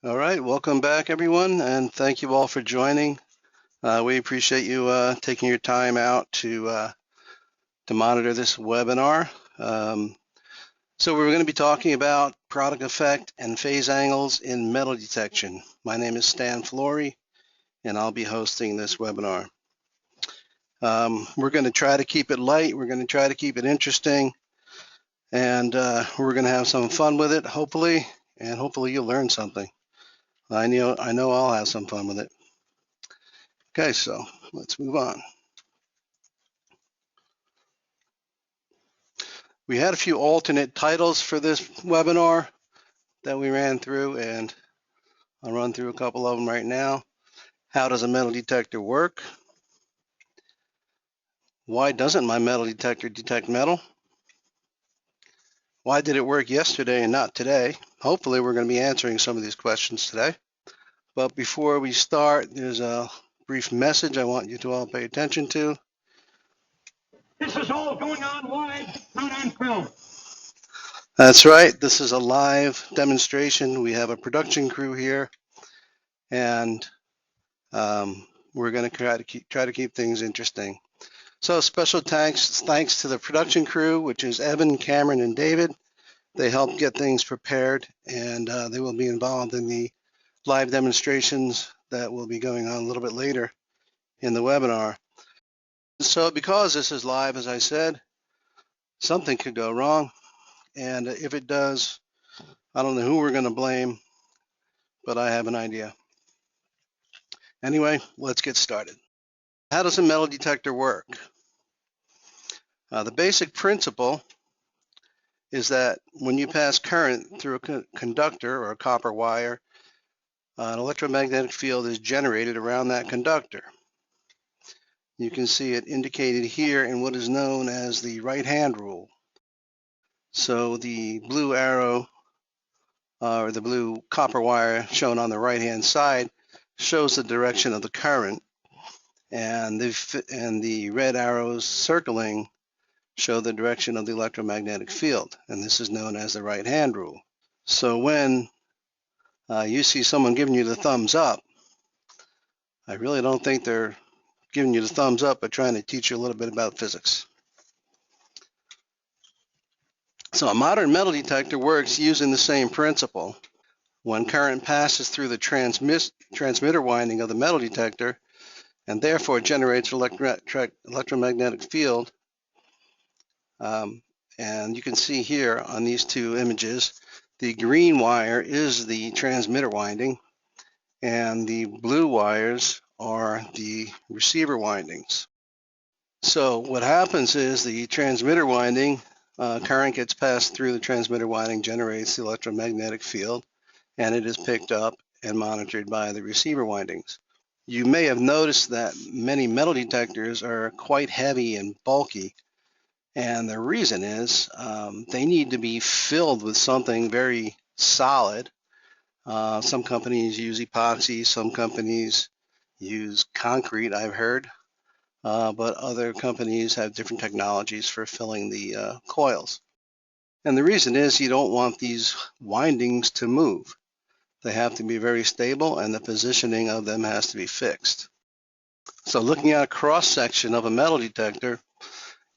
All right, welcome back everyone, and thank you all for joining. We appreciate you taking your time out to monitor this webinar. So we're going to be talking about product effect and phase angles in metal detection. My name is Stan Florey, and I'll be hosting this webinar. We're going to try to keep it light. We're going to try to keep it interesting, and we're going to have some fun with it, hopefully, and hopefully you'll learn something. I know I'll have some fun with it. Okay, so let's move on. We had a few alternate titles for this webinar that we ran through, and I'll run through a couple of them right now. How does a metal detector work? Why doesn't my metal detector detect metal? Why did it work yesterday and not today? Hopefully we're going to be answering some of these questions today. But before we start, there's a brief message I want you to all pay attention to. This is all going on live, not on film. That's right. This is a live demonstration. We have a production crew here, and we're going to try to keep things interesting. So special thanks to the production crew, which is Evan, Cameron, and David. They helped get things prepared, and they will be involved in the live demonstrations that will be going on a little bit later in the webinar. So because this is live, as I said, something could go wrong. And if it does, I don't know who we're going to blame, but I have an idea. Anyway, let's get started. How does a metal detector work? The basic principle is that when you pass current through a conductor or a copper wire, an electromagnetic field is generated around that conductor. You can see it indicated here in what is known as the right-hand rule. So the blue arrow or the blue copper wire shown on the right-hand side shows the direction of the current, and the red arrows circling show the direction of the electromagnetic field, and this is known as the right-hand rule. So when you see someone giving you the thumbs up, I really don't think they're giving you the thumbs up, but trying to teach you a little bit about physics. So a modern metal detector works using the same principle. When current passes through the transmitter winding of the metal detector and therefore generates an electromagnetic field, and you can see here on these two images, the green wire is the transmitter winding and the blue wires are the receiver windings. So what happens is the transmitter winding, current gets passed through the transmitter winding, generates the electromagnetic field, and it is picked up and monitored by the receiver windings. You may have noticed that many metal detectors are quite heavy and bulky, and the reason is they need to be filled with something very solid. Some companies use epoxy, some companies use concrete, I've heard, but other companies have different technologies for filling the coils. And the reason is you don't want these windings to move. They have to be very stable, and the positioning of them has to be fixed. So looking at a cross-section of a metal detector,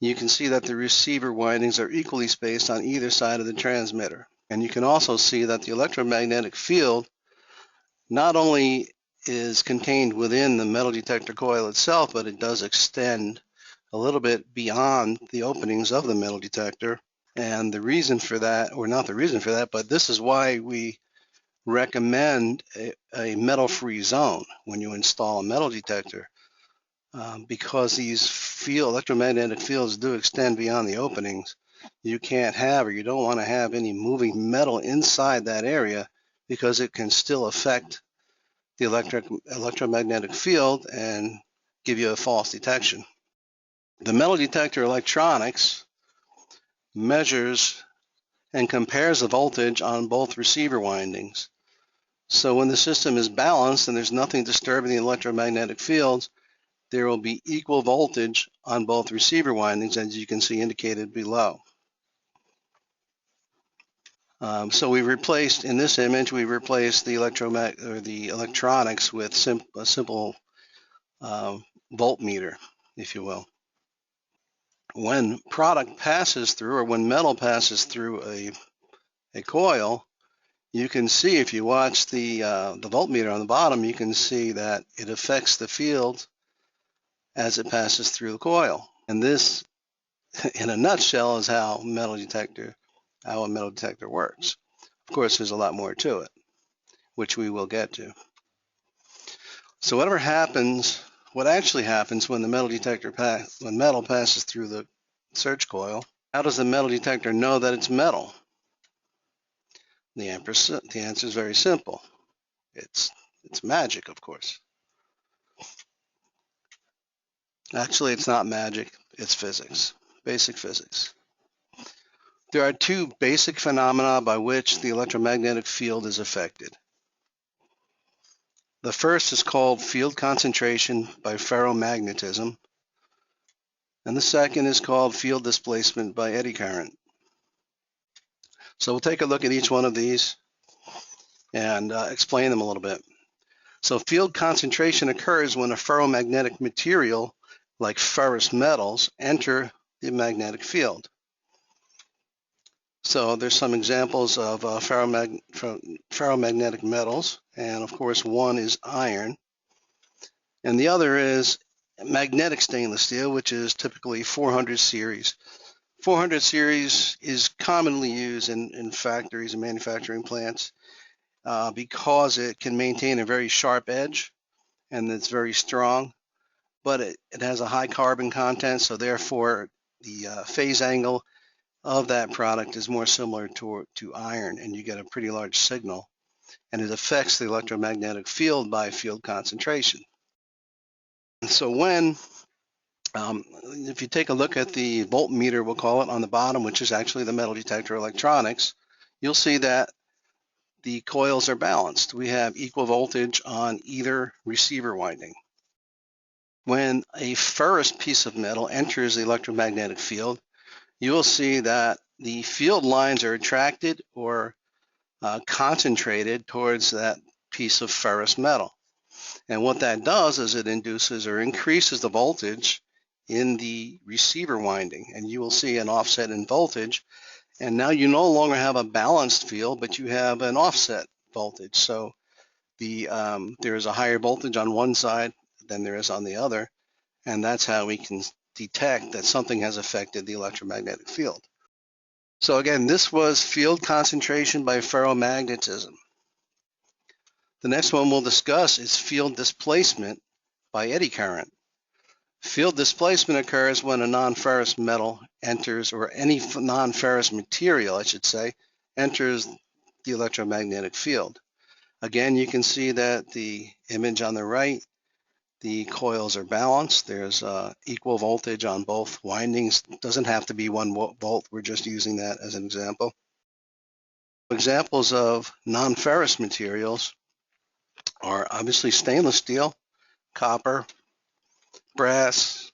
you can see that the receiver windings are equally spaced on either side of the transmitter. And you can also see that the electromagnetic field not only is contained within the metal detector coil itself, but it does extend a little bit beyond the openings of the metal detector. And the reason for that, or not the reason for that, but this is why we recommend a metal-free zone when you install a metal detector, because these electromagnetic fields do extend beyond the openings. You can't have, or you don't want to have, any moving metal inside that area because it can still affect the electromagnetic field and give you a false detection. The metal detector electronics measures and compares the voltage on both receiver windings. So when the system is balanced and there's nothing disturbing the electromagnetic fields, there will be equal voltage on both receiver windings, as you can see indicated below. So we replaced, in this image, we replaced the electronics with a simple voltmeter, if you will. When product passes through, or when metal passes through a coil, you can see, if you watch the voltmeter on the bottom, you can see that it affects the field as it passes through the coil. And this, in a nutshell, is how a metal detector works. Of course, there's a lot more to it, which we will get to. So what actually happens when the metal detector when metal passes through the search coil, how does the metal detector know that it's metal? The answer is very simple. It's magic, of course. Actually, it's not magic, it's physics, basic physics. There are two basic phenomena by which the electromagnetic field is affected. The first is called field concentration by ferromagnetism, and the second is called field displacement by eddy current. So we'll take a look at each one of these and explain them a little bit. So field concentration occurs when a ferromagnetic material, like ferrous metals, enter the magnetic field. So there's some examples of ferromagnetic metals, and of course one is iron, and the other is magnetic stainless steel, which is typically 400 series. 400 series is commonly used in factories and manufacturing plants because it can maintain a very sharp edge and it's very strong, but it has a high carbon content, so therefore the phase angle of that product is more similar to iron, and you get a pretty large signal, and it affects the electromagnetic field by field concentration. And so if you take a look at the voltmeter, we'll call it, on the bottom, which is actually the metal detector electronics, you'll see that the coils are balanced. We have equal voltage on either receiver winding. When a ferrous piece of metal enters the electromagnetic field, you will see that the field lines are attracted or concentrated towards that piece of ferrous metal. And what that does is it induces or increases the voltage in the receiver winding, and you will see an offset in voltage. And now you no longer have a balanced field, but you have an offset voltage. So there is a higher voltage on one side than there is on the other, and that's how we can detect that something has affected the electromagnetic field. So again, this was field concentration by ferromagnetism. The next one we'll discuss is field displacement by eddy current. Field displacement occurs when a non-ferrous metal enters, or any non-ferrous material, I should say, enters the electromagnetic field. Again, you can see that the image on the right, the coils are balanced. There's equal voltage on both windings. It doesn't have to be 1 volt. We're just using that as an example. Examples of non-ferrous materials are obviously stainless steel, copper, brass,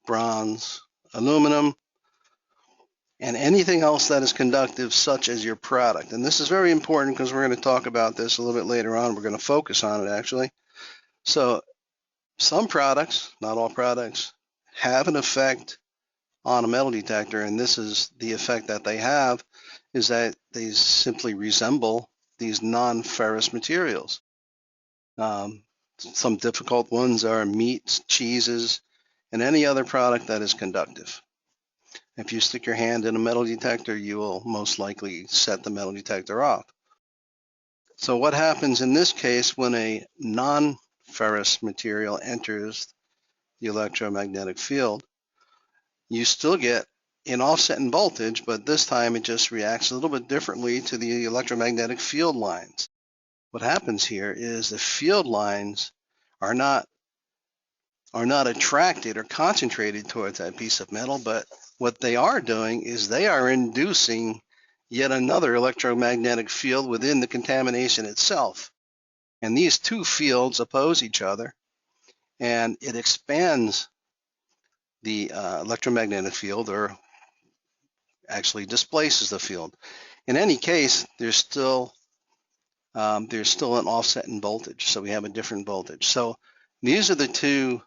bronze, aluminum, and anything else that is conductive, such as your product. And this is very important because we're going to talk about this a little bit later on. We're going to focus on it, actually. So some products, not all products, have an effect on a metal detector, and this is the effect that they have, is that they simply resemble these non-ferrous materials. Some difficult ones are meats, cheeses, and any other product that is conductive. If you stick your hand in a metal detector, you will most likely set the metal detector off. So what happens in this case when a non-ferrous material enters the electromagnetic field? You still get an offset in voltage, but this time it just reacts a little bit differently to the electromagnetic field lines. What happens here is the field lines are not attracted or concentrated towards that piece of metal, but what they are doing is they are inducing yet another electromagnetic field within the contamination itself. And these two fields oppose each other, and it expands the electromagnetic field, or actually displaces the field. In any case, there's still an offset in voltage, so we have a different voltage. So these are the two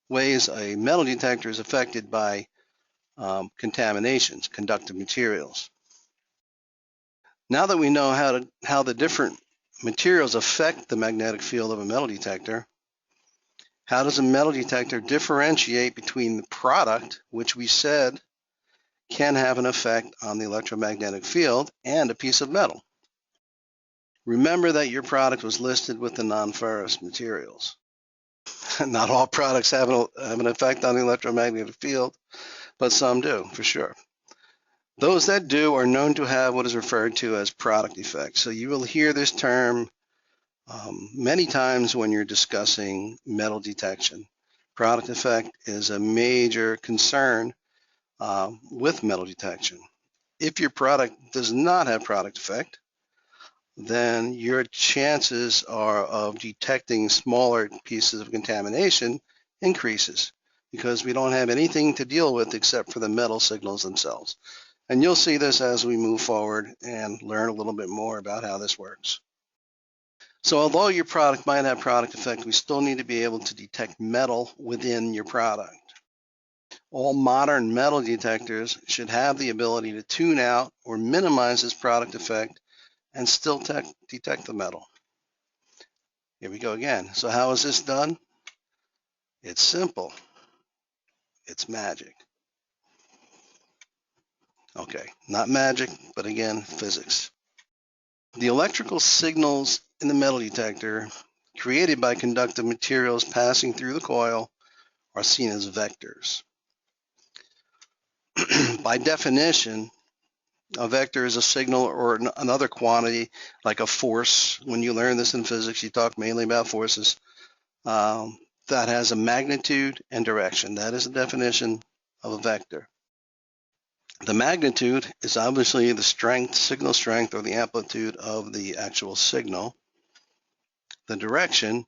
ways a metal detector is affected by contaminations, conductive materials. Now that we know how the different materials affect the magnetic field of a metal detector, how does a metal detector differentiate between the product, which we said can have an effect on the electromagnetic field, and a piece of metal? Remember that your product was listed with the non-ferrous materials. Not all products have an effect on the electromagnetic field, but some do, for sure. Those that do are known to have what is referred to as product effects. So you will hear this term many times when you're discussing metal detection. Product effect is a major concern with metal detection. If your product does not have product effect, then your chances are of detecting smaller pieces of contamination increases because we don't have anything to deal with except for the metal signals themselves. And you'll see this as we move forward and learn a little bit more about how this works. So although your product might have product effect, we still need to be able to detect metal within your product. All modern metal detectors should have the ability to tune out or minimize this product effect and still detect the metal. Here we go again. So how is this done? It's simple. It's magic. Okay, not magic, but again, physics. The electrical signals in the metal detector created by conductive materials passing through the coil are seen as vectors. By definition, a vector is a signal or another quantity like a force. When you learn this in physics, you talk mainly about forces. That has a magnitude and direction. That is the definition of a vector. The magnitude is obviously the strength, signal strength, or the amplitude of the actual signal. The direction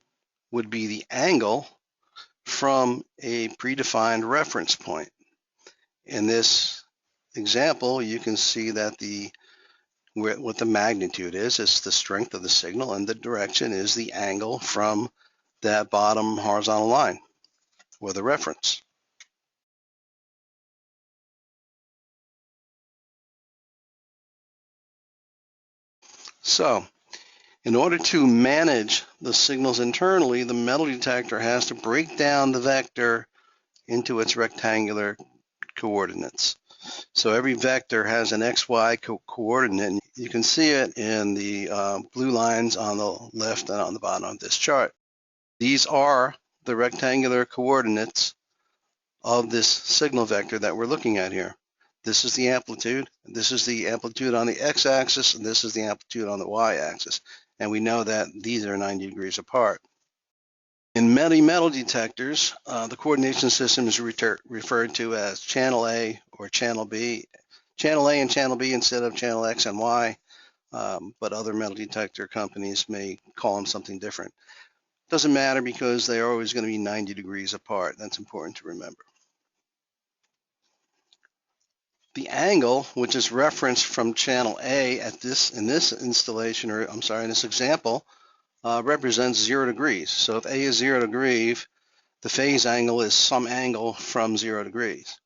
would be the angle from a predefined reference point. In this example, you can see that what the magnitude is. It's the strength of the signal, and the direction is the angle from that bottom horizontal line, or the reference. So, in order to manage the signals internally, the metal detector has to break down the vector into its rectangular coordinates. So every vector has an XY coordinate. You can see it in the blue lines on the left and on the bottom of this chart. These are the rectangular coordinates of this signal vector that we're looking at here. This is the amplitude, this is the amplitude on the x-axis, and this is the amplitude on the y-axis. And we know that these are 90 degrees apart. In many metal detectors, the coordination system is referred to as channel A or channel B. Channel A and channel B instead of channel X and Y, but other metal detector companies may call them something different. Doesn't matter because they are always going to be 90 degrees apart. That's important to remember. The angle, which is referenced from channel A in this installation, or I'm sorry, in this example, represents 0 degrees. So if A is 0 degrees, the phase angle is some angle from 0 degrees.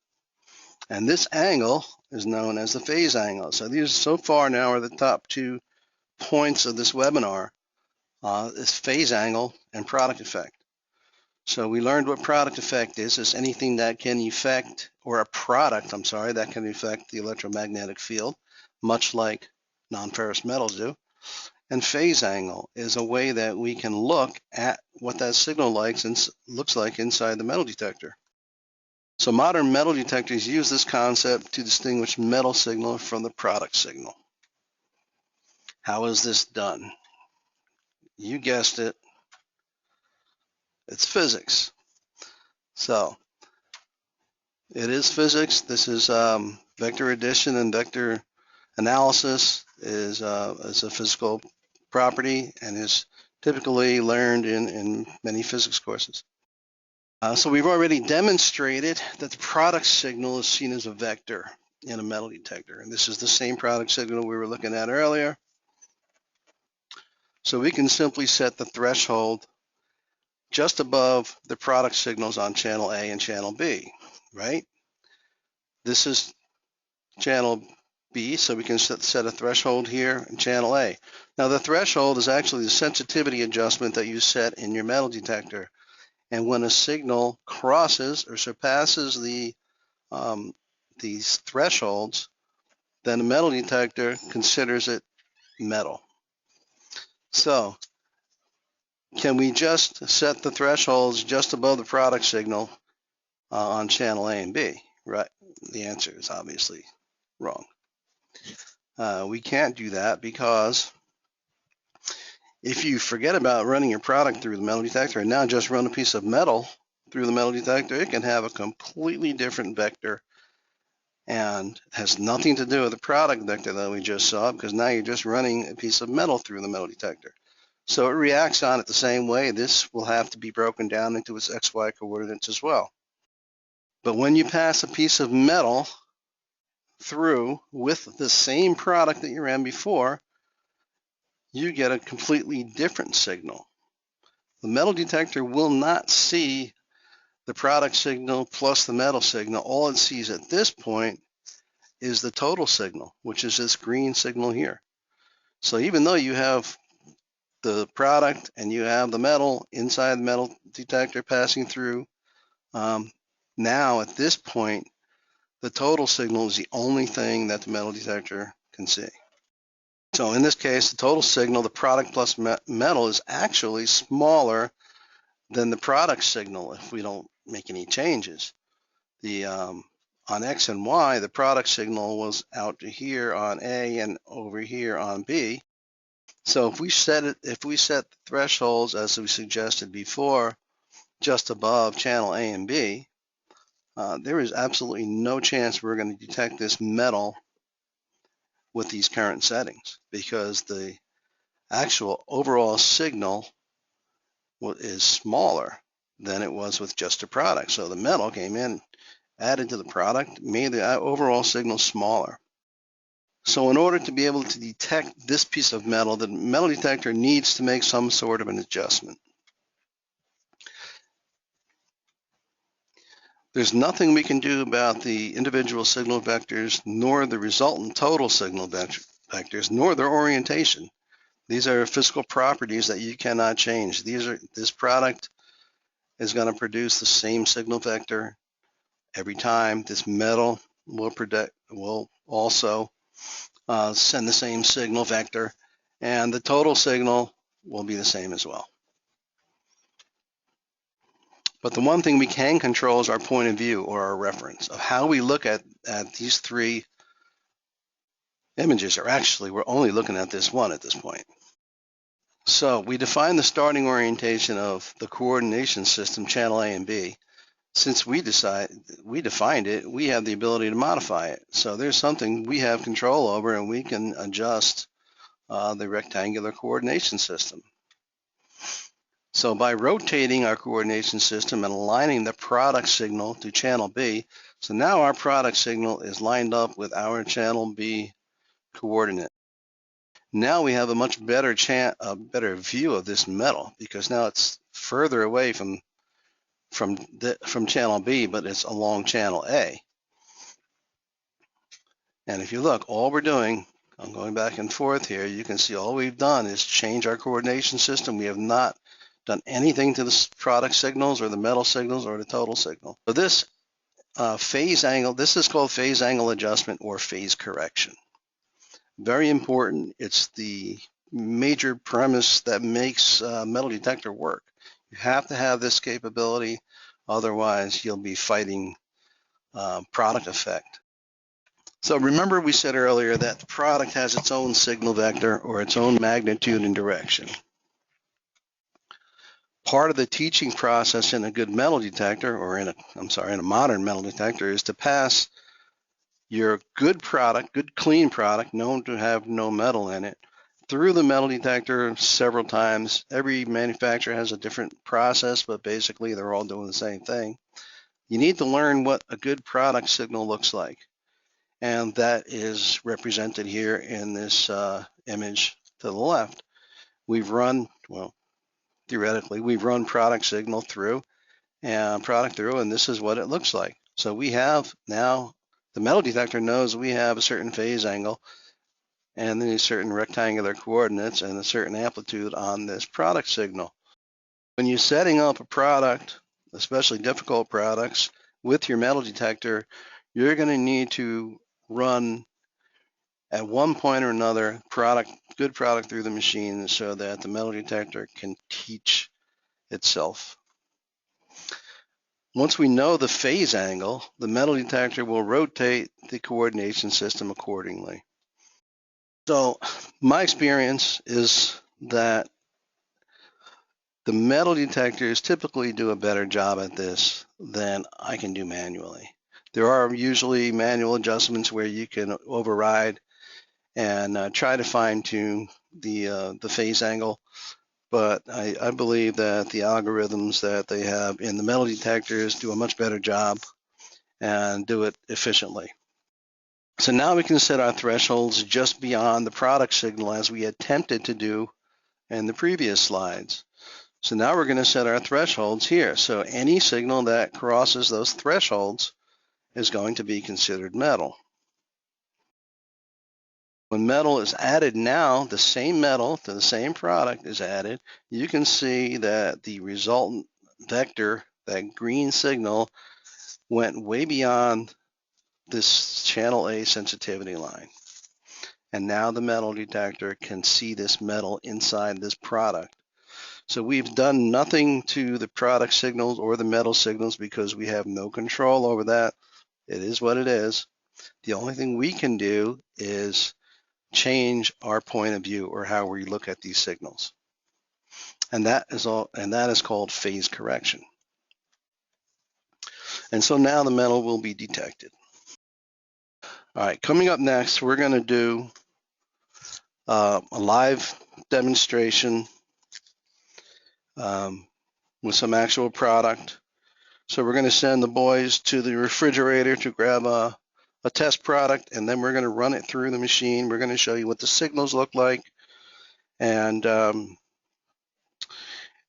And this angle is known as the phase angle. So these so far now are the top 2 points of this webinar, is phase angle and product effect. So we learned what product effect is anything that can affect, or a product, I'm sorry, that can affect the electromagnetic field, much like non-ferrous metals do. And phase angle is a way that we can look at what that signal looks like inside the metal detector. So modern metal detectors use this concept to distinguish metal signal from the product signal. How is this done? You guessed it. It's physics. So it is physics. This is vector addition and vector analysis is a physical property and is typically learned in many physics courses. So we've already demonstrated that the product signal is seen as a vector. in a metal detector. And this is the same product signal we were looking at earlier. So we can simply set the threshold just above the product signals on channel A and channel B, right? This is channel B, so we can set a threshold here in channel A. Now the threshold is actually the sensitivity adjustment that you set in your metal detector. And when a signal crosses or surpasses these thresholds, then the metal detector considers it metal. So can we just set the thresholds just above the product signal on channel A and B? Right. The answer is obviously wrong. We can't do that because if you forget about running your product through the metal detector and now just run a piece of metal through the metal detector, it can have a completely different vector and has nothing to do with the product vector that we just saw, because now you're just running a piece of metal through the metal detector. So it reacts on it the same way. This will have to be broken down into its XY coordinates as well. But when you pass a piece of metal through with the same product that you ran before, you get a completely different signal. The metal detector will not see the product signal plus the metal signal. All it sees at this point is the total signal, which is this green signal here. So even though you have the product and you have the metal inside the metal detector passing through, now at this point, the total signal is the only thing that the metal detector can see. So in this case, the total signal, the product plus metal, is actually smaller than the product signal if we don't make any changes. On X and Y, the product signal was out to here on A and over here on B. So if we set the thresholds as we suggested before, just above channel A and B, there is absolutely no chance we're going to detect this metal with these current settings, because the actual overall signal is smaller than it was with just a product. So the metal came in, added to the product, made the overall signal smaller. So in order to be able to detect this piece of metal, the metal detector needs to make some sort of an adjustment. There's nothing we can do about the individual signal vectors, nor the resultant total signal vectors, nor their orientation. These are physical properties that you cannot change. This product is going to produce the same signal vector every time. This metal will also send the same signal vector, and the total signal will be the same as well. But the one thing we can control is our point of view, or our reference, of how we look at these three images. Or actually, we're only looking at this one at this point. So we define the starting orientation of the coordination system, channel A and B. Since we defined it, we have the ability to modify it. So there's something we have control over, and we can adjust the rectangular coordination system. So by rotating our coordination system and aligning the product signal to channel B, so now our product signal is lined up with our channel B coordinate. Now we have a much better view of this metal, because now it's further away from channel B, but it's along channel A. And if you look, all we're doing, I'm going back and forth here, you can see all we've done is change our coordination system. We have not done anything to the product signals or the metal signals or the total signal. So this phase angle, this is called phase angle adjustment or phase correction. Very important. It's the major premise that makes metal detector work. You have to have this capability, otherwise you'll be fighting product effect. So remember, we said earlier that the product has its own signal vector or its own magnitude and direction. Part of the teaching process in a good metal detector, or in a modern metal detector, is to pass your good product, good clean product, known to have no metal in it, through the metal detector several times. Every manufacturer has a different process, but basically they're all doing the same thing. You need to learn what a good product signal looks like. and that is represented here in this image to the left. We've run, well, theoretically, we've run product signal through and this is what it looks like. So we have now, the metal detector knows we have a certain phase angle and then a certain rectangular coordinates and a certain amplitude on this product signal. When you're setting up a product, especially difficult products, with your metal detector, you're going to need to run at one point or another good product through the machine so that the metal detector can teach itself. Once we know the phase angle, the metal detector will rotate the coordination system accordingly. So my experience is that the metal detectors typically do a better job at this than I can do manually. There are usually manual adjustments where you can override and try to fine tune the phase angle, but I believe that the algorithms that they have in the metal detectors do a much better job and do it efficiently. So now we can set our thresholds just beyond the product signal as we attempted to do in the previous slides. So now we're going to set our thresholds here. So any signal that crosses those thresholds is going to be considered metal. When metal is added now, the same metal to the same product is added, you can see that the resultant vector, that green signal, went way beyond this channel A sensitivity line. And now the metal detector can see this metal inside this product. So we've done nothing to the product signals or the metal signals because we have no control over that. It is what it is. The only thing we can do is change our point of view or how we look at these signals. And that is called phase correction. And so now the metal will be detected. All right, coming up next, we're going to do a live demonstration with some actual product. So we're going to send the boys to the refrigerator to grab a test product, and then we're going to run it through the machine. We're going to show you what the signals look like, and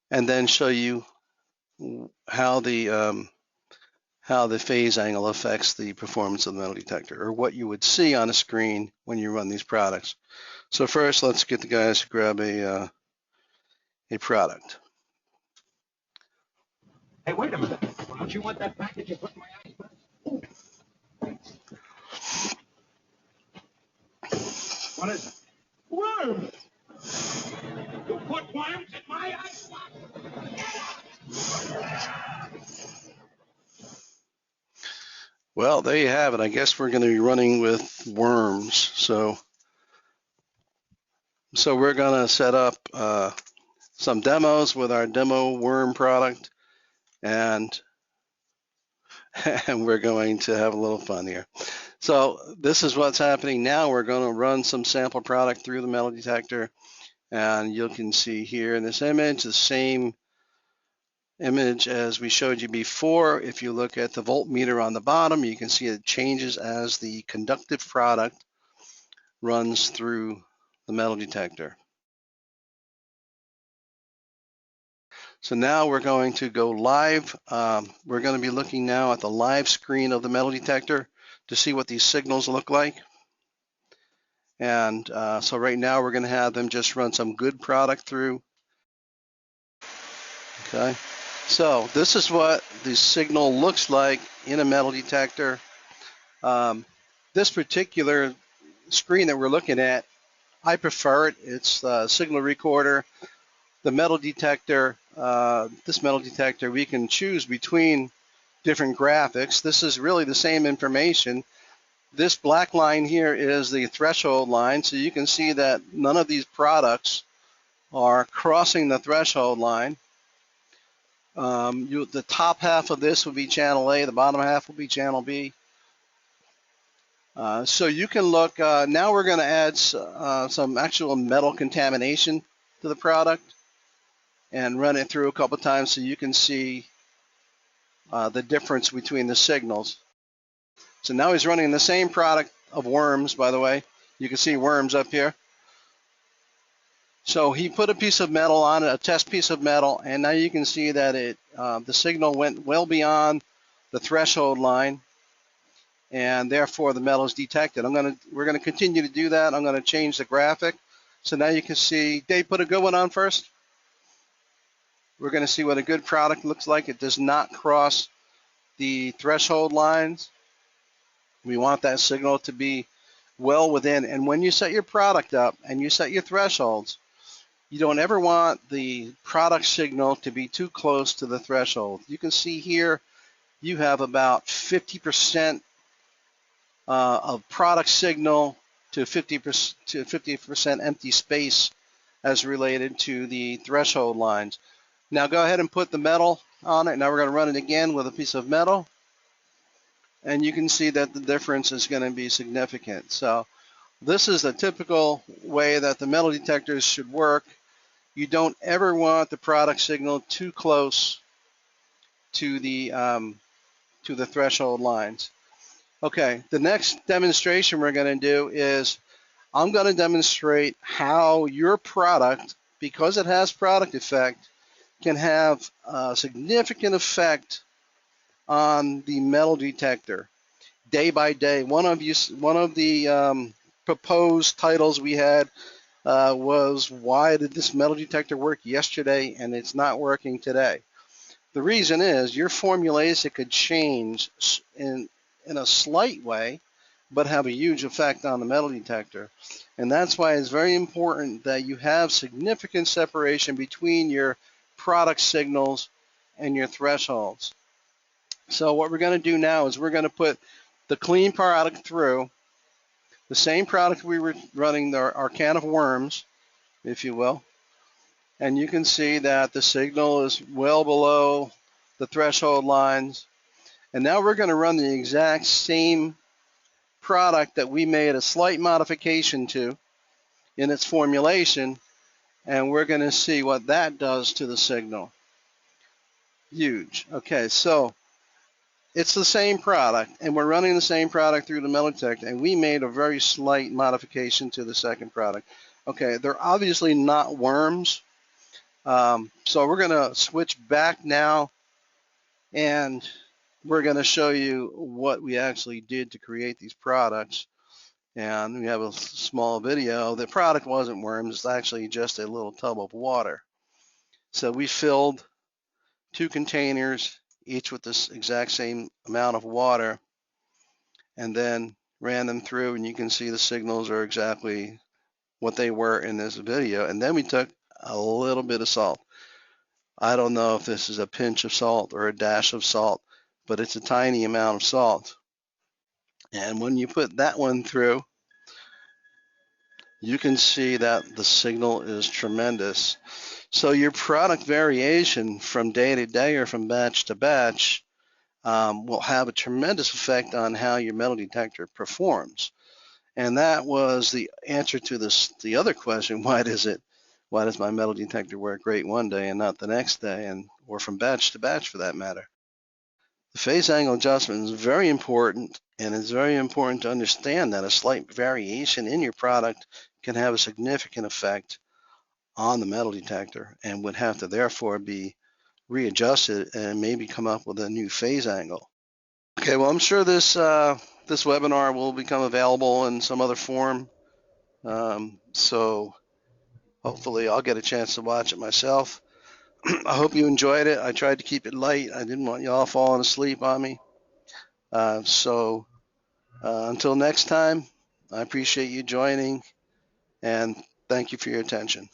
then show you how the phase angle affects the performance of the metal detector, or what you would see on a screen when you run these products. So first, let's get the guys to grab a product. Hey, wait a minute. Don't you want that package you put in my ice? What is it? Worms! You put worms in my ice box? Well, there you have it. I guess we're going to be running with worms. So we're going to set up some demos with our demo worm product, and we're going to have a little fun here. So this is what's happening now. We're going to run some sample product through the metal detector, and you can see here in this image the same image as we showed you before. If you look at the voltmeter on the bottom, you can see it changes as the conductive product runs through the metal detector. So now we're going to go live. We're going to be looking now at the live screen of the metal detector to see what these signals look like. And so right now we're going to have them just run some good product through. Okay. So this is what the signal looks like in a metal detector. This particular screen that we're looking at, I prefer it. It's a signal recorder. The metal detector, this metal detector, we can choose between different graphics. This is really the same information. This black line here is the threshold line, so you can see that none of these products are crossing the threshold line. The top half of this will be channel A, the bottom half will be channel B. So you can look, now we're going to add some actual metal contamination to the product and run it through a couple times so you can see the difference between the signals. So now he's running the same product of worms, by the way. You can see worms up here. So he put a piece of metal on it, a test piece of metal, and now you can see that the signal went well beyond the threshold line, and therefore the metal is detected. We're gonna continue to do that. I'm gonna change the graphic. So now you can see, Dave, put a good one on first. We're gonna see what a good product looks like. It does not cross the threshold lines. We want that signal to be well within. And when you set your product up and you set your thresholds, you don't ever want the product signal to be too close to the threshold. You can see here you have about 50% of product signal to 50% empty space as related to the threshold lines. Now go ahead and put the metal on it. Now we're going to run it again with a piece of metal, and you can see that the difference is going to be significant. So this is a typical way that the metal detectors should work. You don't ever want the product signal too close to the threshold lines. Okay, the next demonstration we're going to do is I'm going to demonstrate how your product, because it has product effect, can have a significant effect on the metal detector day by day. One of the proposed titles we had was, why did this metal detector work yesterday and it's not working today? The reason is your formulation could change in a slight way, but have a huge effect on the metal detector. And that's why it's very important that you have significant separation between your product signals and your thresholds. So what we're going to do now is we're going to put the clean product through the same product we were running our can of worms, if you will. And you can see that the signal is well below the threshold lines. And now we're going to run the exact same product that we made a slight modification to in its formulation, and we're going to see what that does to the signal. Huge. Okay, so it's the same product, and we're running the same product through the metal detector, and we made a very slight modification to the second product. Okay, they're obviously not worms, so we're going to switch back now, and we're going to show you what we actually did to create these products. And we have a small video. The product wasn't worms, it's actually just a little tub of water. So we filled 2 containers, each with this exact same amount of water, and then ran them through, and you can see the signals are exactly what they were in this video. And then we took a little bit of salt. I don't know if this is a pinch of salt or a dash of salt, but it's a tiny amount of salt. And when you put that one through, you can see that the signal is tremendous. So your product variation from day to day or from batch to batch will have a tremendous effect on how your metal detector performs. And that was the answer to the other question, why does my metal detector work great one day and not the next day, or from batch to batch for that matter? The phase angle adjustment is very important, and it's very important to understand that a slight variation in your product can have a significant effect on the metal detector and would have to therefore be readjusted and maybe come up with a new phase angle. Okay, well, I'm sure this webinar will become available in some other form, so hopefully I'll get a chance to watch it myself. I hope you enjoyed it. I tried to keep it light. I didn't want you all falling asleep on me. So until next time, I appreciate you joining, and thank you for your attention.